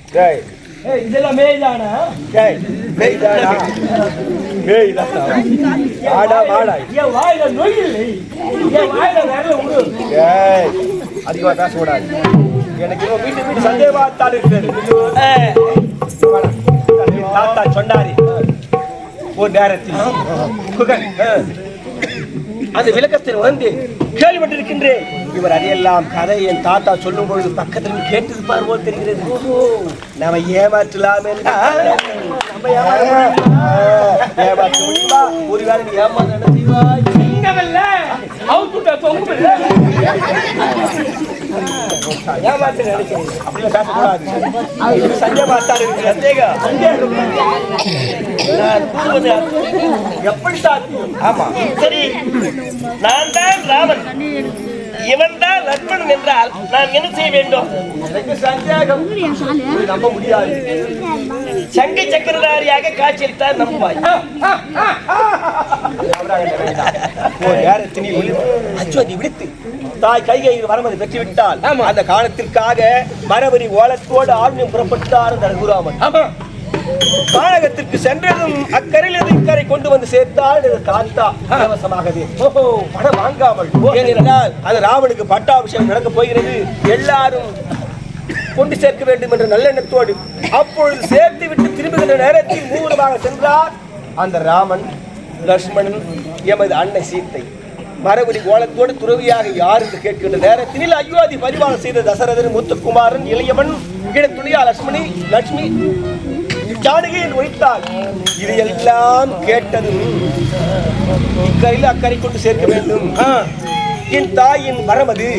இதெல்லாம் மேய்தானா? என் வாயில நோய் இல்லை, என் வாயில விரல விடு. அதிகமா பேசக்கூடாது. எனக்கு வீட்டு வீட்டு சந்தேகத்தால் இருக்கிறது. தாத்தா சொன்னாரு ஒரு நேரத்தில் அந்த விளக்கத்தில் வந்து கேள்விப்பட்டிருக்கின்றேன். இவர் அதையெல்லாம் கதை என் தாத்தா சொல்லும் பொழுது பக்கத்தில் கேட்டிருப்பார் போல் தெரிகிறது. நம்ம ஏமாற்றலாம் ஏமாற்ற முடியுமா? ஒருவேளை நீ ஏமாற்ற செய்வாய். ஏமாற்ற நினைக்கிறேன். அப்படிலாம் பேசக்கூடாது. சந்தேகத்தால் இருக்கிற எப்படி சாத்தியம்? ஆமா சரி, நான் தான் ராமன், இவன் தான் லட்சுமணன் என்றால் நான் என்ன செய்ய வேண்டும்? சந்தேகம் நம்ப முடியாது. சங்கை சக்கரதாரியாக காட்சியளித்தார் நம்புவாய். அச்சுவதி விடுத்து தாய் கைகையில் வரமதி பெற்று விட்டால் அந்த காலத்திற்காக மரபரி ஓலத்தோடு ஆழ்நியம் புறப்பட்டார் அந்த ரகுராமன். கானகத்திற்கு சென்றதும் அக்கரையில் இக்கரை கொண்டு வந்து சேர்த்தால் காத்தா இலவசமாகவே. ஓஹோ, பணம் வாங்காமல். ஏனென்றால் அது ராவனுக்கு பட்டாபிஷேகம் நடக்க போகிறது. எல்லாரும் கொண்டு சேர்க்க வேண்டும் என்ற நல்லெண்ணத்தோடு அப்பொழுது சேர்த்து விட்டு திரும்புகின்ற நேரத்தில் மூலமாக சென்றார் அந்த ராமன், லட்சுமணன், எமது அன்னை சீத்தை. மரபடி கோலத்தோடு துறவியாக யார் என்று கேட்கின்ற நேரத்தில் அயோத்தி பரிவாரம் செய்த தசரதன், முத்துக்குமாரன், இளையவன், துணியா லட்சுமி ஜானகி என்று வைத்தார். இதையெல்லாம் கேட்டதும் இக்கரையில் அக்கறை கொண்டு சேர்க்க வேண்டும். என் தாயின் மரமது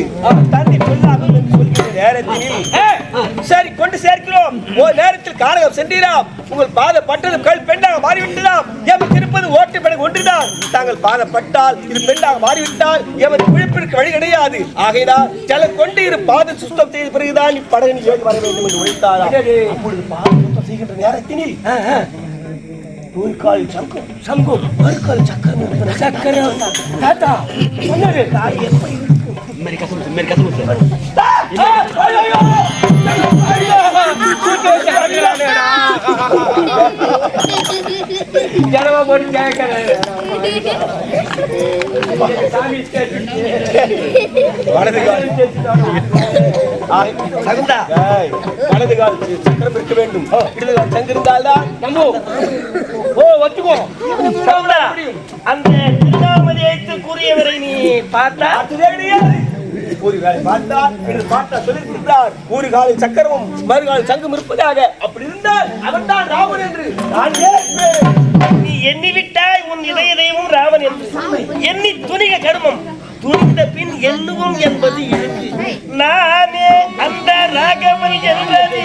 தந்தை கொள்ளாமல் என்று சொல்கின்ற நேரத்தில் சரி கொண்டு சேர்க்கிறோம். ஒரு நேரத்தில் காரகம் சென்றீராம். உங்கள் பாதப்பட்டதும் கல் பெண்ணாக மாறிவிட்டதாம். எமக்கு இருப்பது ஓட்டு படகு ஒன்றுதான். தாங்கள் பாதப்பட்டால் இது பெண்ணாக மாறிவிட்டால் எமது விழிப்பிற்கு வழி கிடையாது. ஆகையினால் ஜலம் கொண்டு இரு பாதம் சுத்தம் செய்த பிறகுதான் இப்படகு ஏறி வர வேண்டும் என்று உழைத்தாராம். அப்பொழுது பாதம் சுத்தம் செய்கின்ற நேரத்தினில் ஒரு கால் சங்கு ஒரு கால் சக்கரம் தாத்தா சொன்னது தாய் எப்படி ஜனமா போட்டு கேட்கிறேன். வலது கால் சக்கரம் இருக்க வேண்டும். இடது கால் சங்கு இருந்தால்தான் நம்ம ஒத்துக்கோ. அந்த திருநாமதியை கூறியவரை நீ பார்த்தா ஒரு வேலை பார்த்தா சொல்லியிருக்கிறார். ஒரு காலில் சக்கரமும் மறுகாலில் சங்கும் இருப்பதாக. அப்படி இருந்தால் அவன் தான் ராமன் என்று நான் நீ எண்ணிவிட்டாய். உன் இதய தெய்வம் ராமன் என்று எண்ணி துணிக கருமம். துணிந்த பின் எண்ணுவோம் என்பது இருக்கு. நானே அந்த ராகவன் என்பது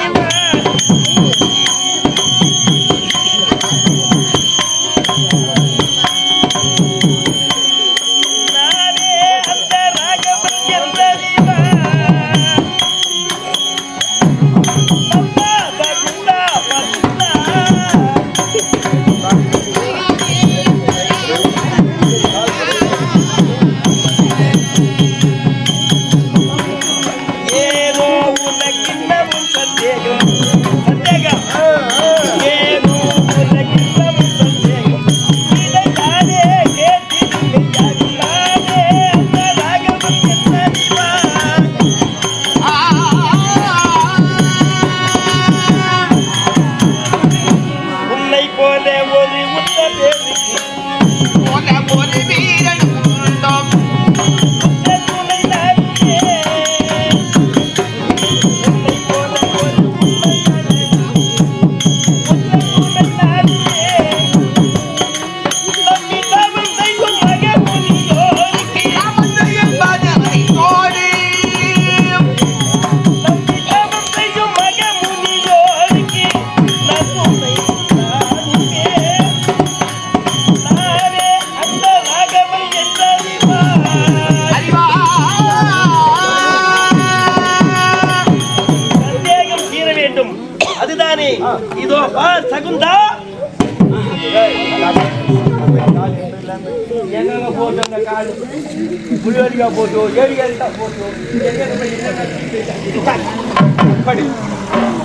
இதோ பார் சகுந்தா. என்னங்க போட்டு அந்த காடு புளியடிக்கா போட்டு ஏரியா போட்டு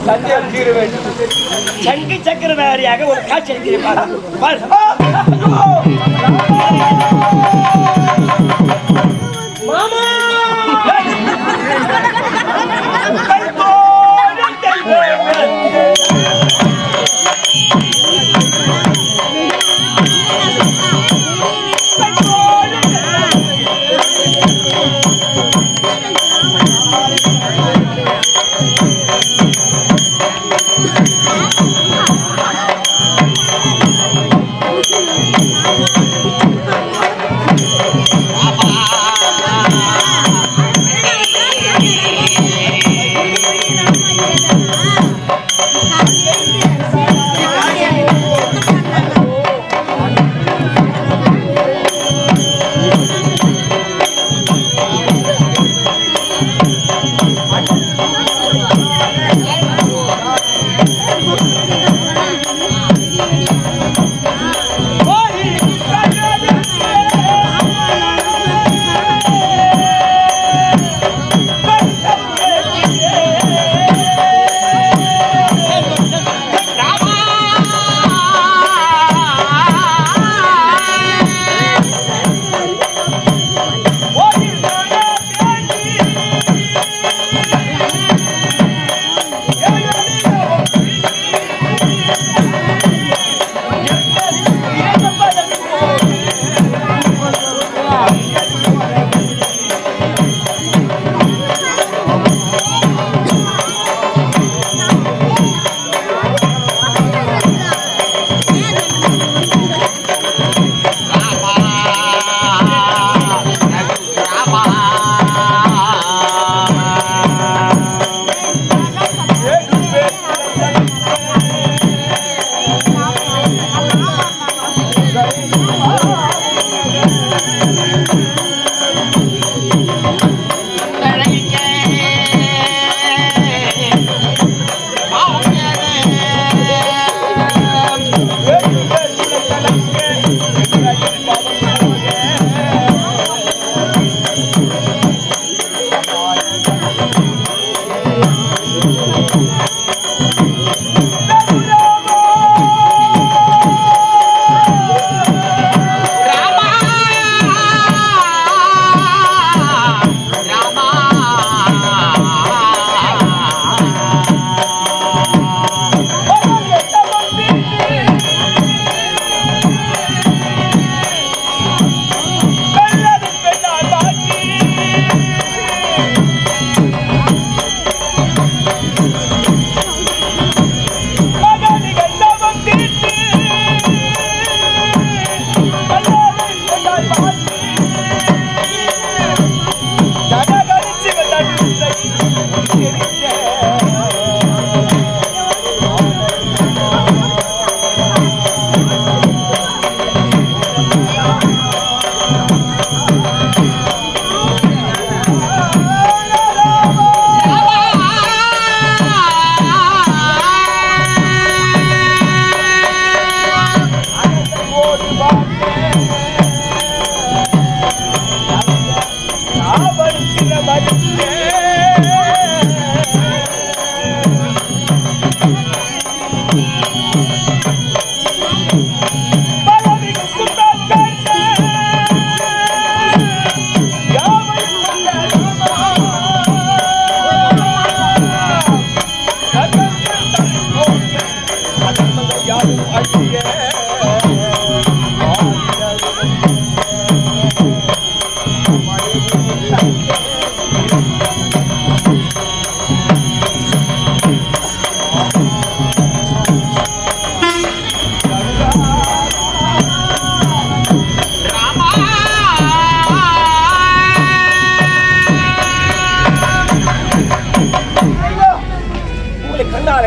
சந்தேகம் தீர வேண்டும். சங்கு சக்கரதாரியாக ஒரு காட்சி அளிக்கிறேன் பாரு. மாமா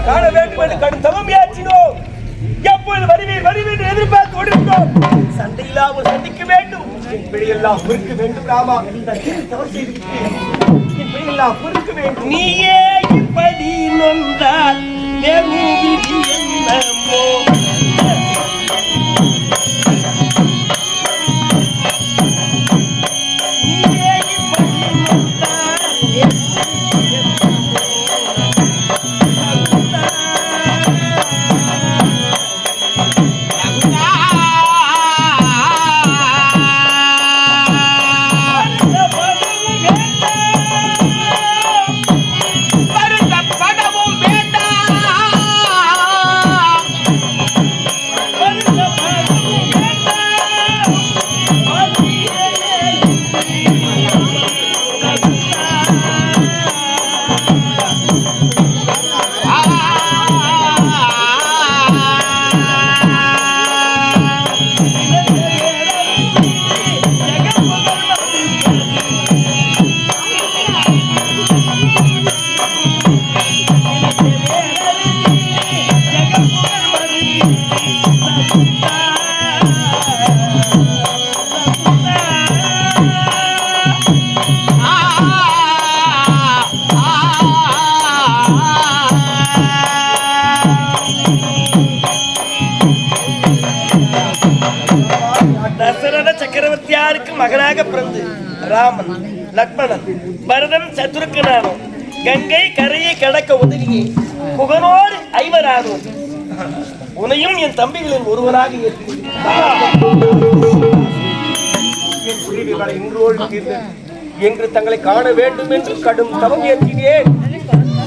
காண வேண்டும் என்று கடும் தவம் யாச்சினோம். எப்பொழுது வருவீர் எதிர்பார்த்து கொண்டிருந்தோம். சண்டை இல்லாமல் சந்திக்க வேண்டும். என் பிழையெல்லாம் பொறுக்க வேண்டும் ராமா. தவறு செய்திருக்கிறேன். என் பிழையெல்லாம் பொறுக்க வேண்டும். நீயே இப்படி நொந்தால் விதி என்னமோ. பிறந்து ராமன், லக்ஷ்மணன், பரதன், சத்ருக்கனானோம் கங்கை கரையை கடக்க உதவியே புகனோடு ஐவரானோம் உனையும் என் தம்பிகளின் ஒருவராக என்று தங்களை காண வேண்டும் என்று கடும் தவம் ஏற்றினேன்.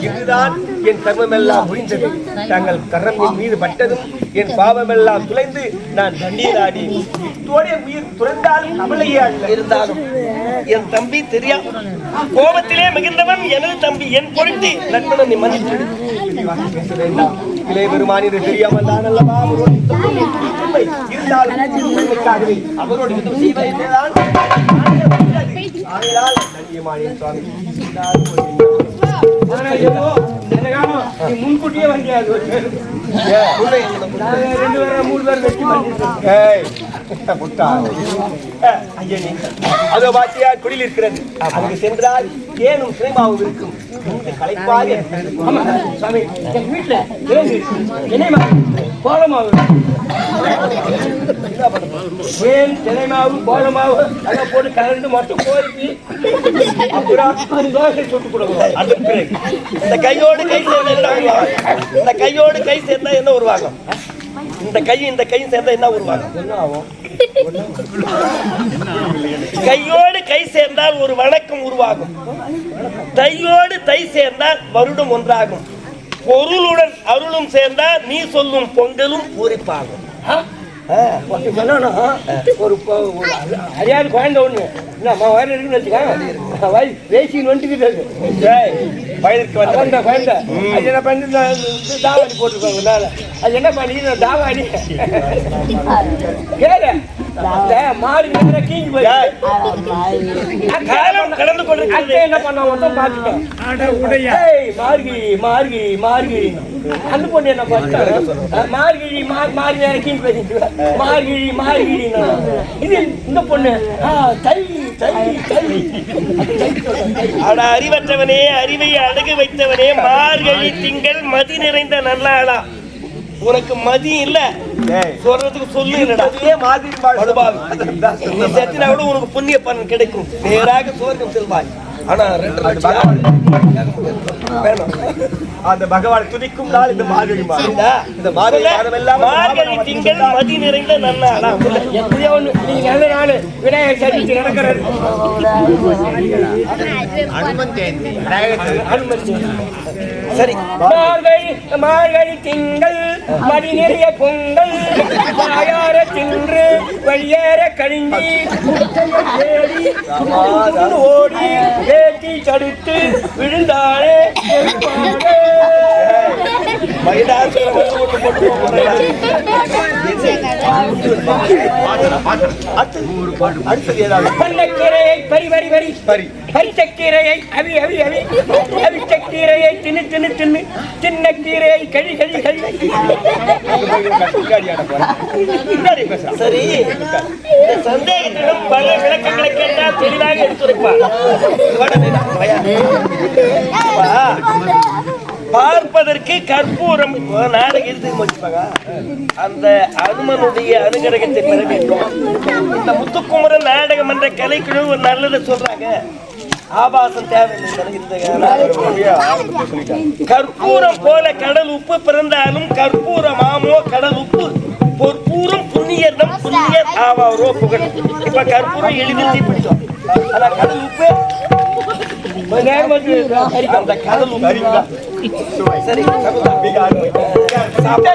இன்றுதான் என் கர்மமெல்லாம் முடிந்தது. தங்கள் கரம் என் மீது பட்டதும் என் பாவமெல்லாம் துளைந்து நான் தண்ணீராடி இத்தோடைய உயிர் துறந்தாலும் கவலையே அல்ல. இருந்தாலும் என் தம்பி தெரியா கோபத்திலே மிகுந்தவன் எனது தம்பி என் பொருட்டு நண்பனை நீ மன்னித்து இளைய பெருமானி தெரியாமல் தான் அல்லவா இருந்தாலும் அவரோடு யுத்தம் செய்வதுதான் முன்கூட்டியே வந்தியாது. 2 பேர் 3 பேர் வெட்டி அதோ பாத்தியா குடில் இருக்கிறது. அங்கு சென்றால் ஏனும் சினைமாவும் இருக்கும். கலைப்பாக சாமி வீட்டுல கோலமாவு தினைமாவு கோலமாவு அதை போட்டு கலந்து மட்டும் கோரிக்கி அப்புறம் தோசை சுட்டு கொடுக்கும். இந்த கையோடு கை சேர்ந்தா இந்த கையோடு கை சேர்ந்தா என்ன உருவாகும்? இந்த கையும் சேர்ந்தா என்ன உருவாகும்? என்ன ஆகும்? கையோடு கை சேர்ந்தால் ஒரு வணக்கம் உருவாகும். தையோடு தை சேர்ந்தால் வருடம் ஒன்றாகும். பொருளுடன் அருளும் சேர்ந்தால் நீ சொல்லும் பொங்கலும் பூரிப்பாகும். ஒரு அறியாத குழந்தை ஒண்ணு நம்ம வயல இருக்குன்னு வச்சுக்க வேசின்னு வந்துக்கிட்டு வயதிற்கு வந்த குழந்தை அது என்ன பண்ணி தாவாணி போட்டுருக்காங்க. அது என்ன பண்ணி தாவாணி கேளு மாறி கீழ் போய் காலம் கடந்து கொண்டு என்ன பண்ண மட்டும் பார்த்துட்டோம். மார்கழி மார்கழி மார்கழி அந்த பொண்ணு என்ன பார்த்தா மார்கழி மாறி நேரம் கீழ் பேசிட்டு மார்கழி மார்கழி இது இந்த பொண்ணு தை தை தை அட அறிவற்றவனே, அறிவை அடகு வைத்தவனே, மார்கழி திங்கள் மதி நிறைந்த நல்லாளா. உனக்கு மதி இல்ல சொல்றதுக்கு சொல்லு இல்லடா. நீ செத்தினா கூட உனக்கு புண்ணிய பலன் கிடைக்கும். நேராக சுவர்க்கம் செல்வாய். ஆனா 2 லட்சம் வேணும். அந்த பகவான் துதிக்கும் நாள் இந்த மார்கழி மாதம். இந்த மார்கழி திங்கள் மதி நிறைந்த நல்லாளா. எப்படியோ ஒண்ணு நீங்க நல்ல நாள் விநாயகர் சதுர்த்தி நடக்கிறது. சரி, மார்கழி திங்கள் மடி நிறைய பொங்கல் வாயார தின்று வழியேற கழிஞ்சி ஓடி வேட்டி தடுத்து விழுந்தாலே பண்ணக்கீரையை பரி பரி பரி பரி பரிச்சக்கீரையை அவி அவி அவி அவிச்சக்கீரையை தின்னு தின்னு தின்னு சின்ன கீரையை கழி கழி கழி. சரி, இந்த சந்தேகத்திலும் பல விளக்கங்களை கேட்டால் தெளிவாக எடுத்துரைப்பார். பார்ப்பதற்கு கற்பூரம் நாடகம் இருந்து முடிச்சுப்பாங்க. அந்த அனுமனுடைய அனுகிரகத்தை பெற வேண்டும். இந்த முத்துக்குமரன் நாடகம் என்ற கலைக்குழு ஒரு நல்லதை சொல்றாங்க. ஆபாசம் தேவையில்லை. கற்பூரம் போல கடல் உப்பு பிறந்தாலும் கற்பூரமாமோ கடல் உப்பு பொற்பூரம் புண்ணியர்தம் புண்ணியர் ஆவாரோ புகழ். இப்ப கற்பூரம் எளிதில் தீப்பிடிச்சோம். ஆனா கடல் உப்பு அந்த கடல் உப்பு சரி சாப்பிட